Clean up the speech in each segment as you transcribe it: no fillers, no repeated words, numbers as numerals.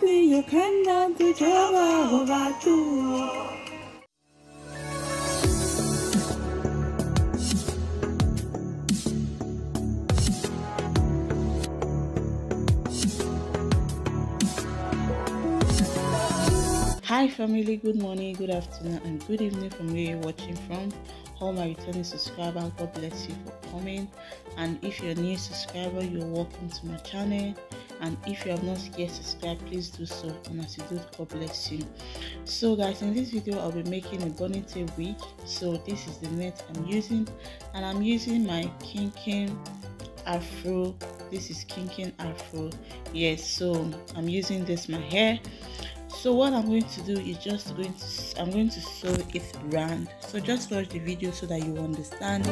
nothing you cannot do, Jehovah do. Hi family, good morning, good afternoon and good evening from where you're watching from. All my returning subscribers, God bless you for coming. And if you're a new subscriber, you're welcome to my channel. And if you have not yet subscribed, please do so, and as you do, God bless you. So guys, in this video I'll be making a ponytail wig. So this is the net I'm using, and I'm using my kinking afro. This is kinking afro. Yes, so I'm using this my hair. So what I'm going to do is I'm going to sew it round. So just watch the video so that you understand.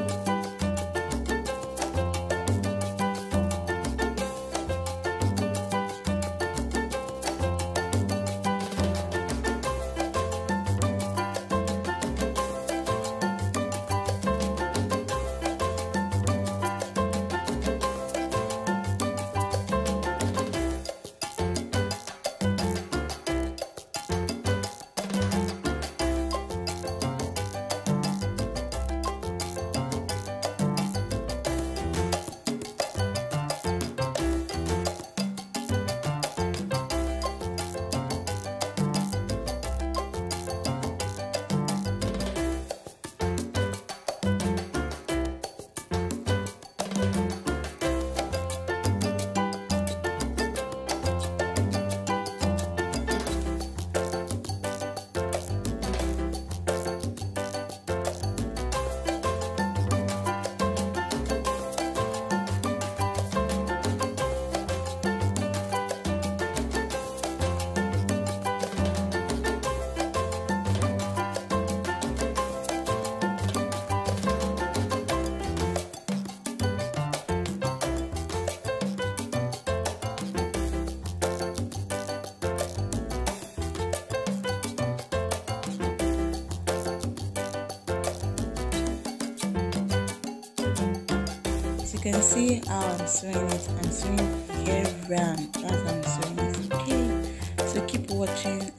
You can see how I'm sewing it. I'm sewing hair round. That's how I'm sewing it. Okay, so keep watching.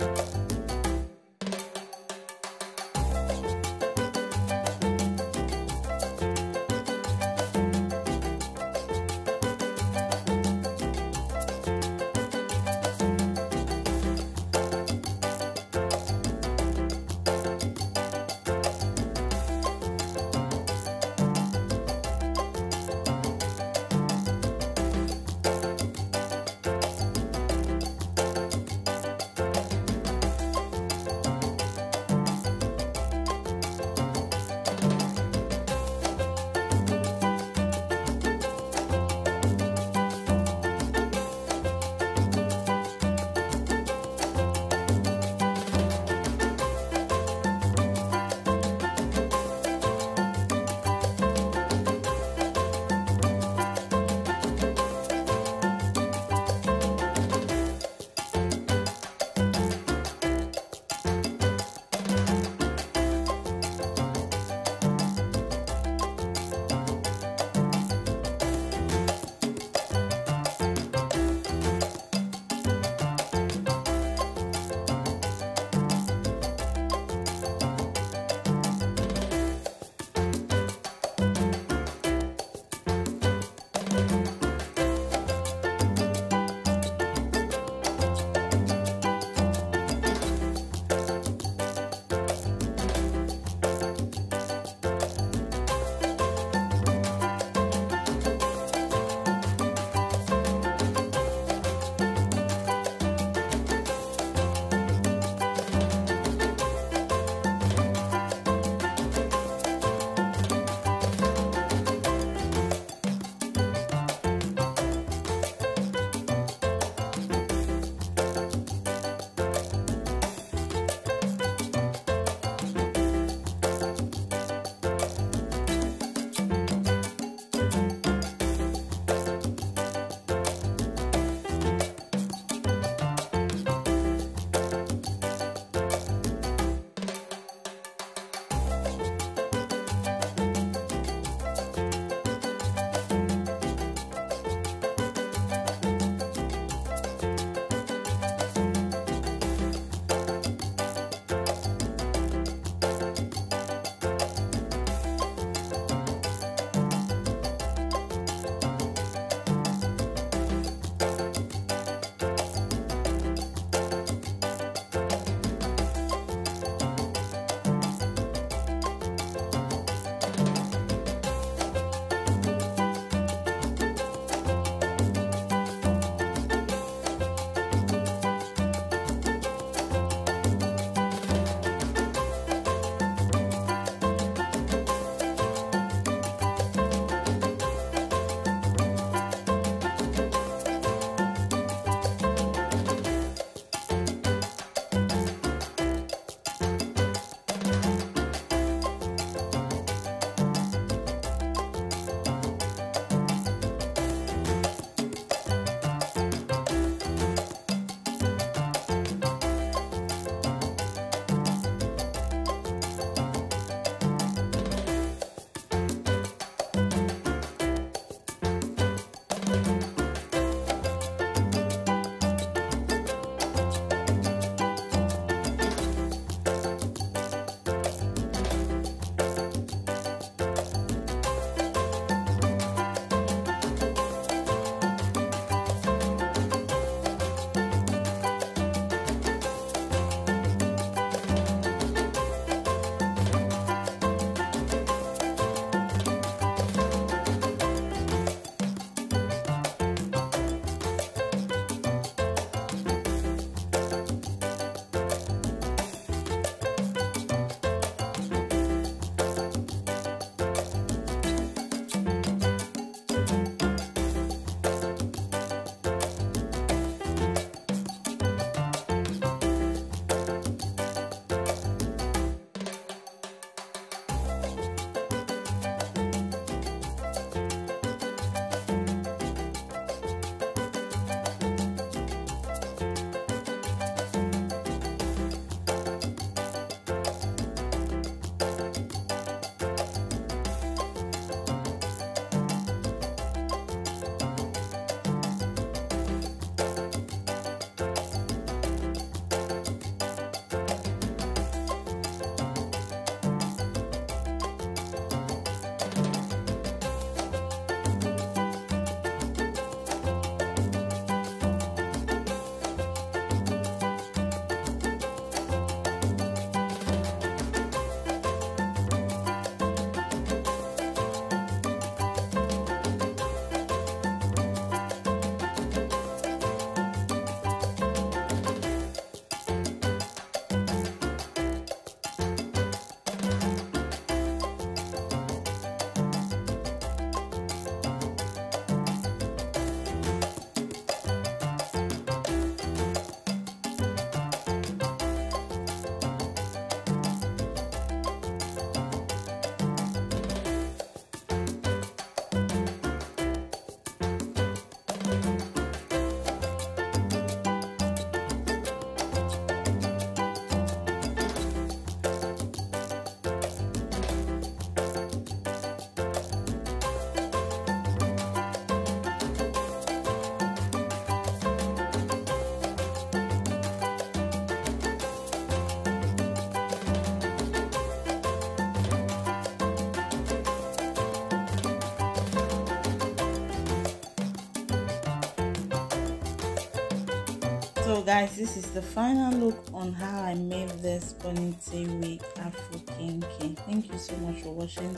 So guys, this is the final look on how I made this ponytail wig afro kinky. Thank you so much for watching.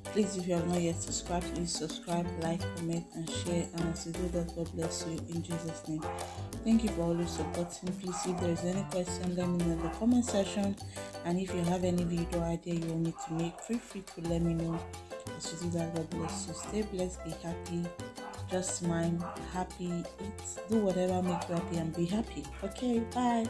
Please, if you have not yet subscribed, please subscribe, like, comment and share. And as you do that, God bless you in Jesus' name. Thank you for always supporting. Please, if there is any question, let me know in the comment section. And if you have any video idea you want me to make, feel free to let me know. As you do that, God bless you. Stay blessed, be happy. Just smile, happy, eat, do whatever makes you happy and be happy. Okay, bye.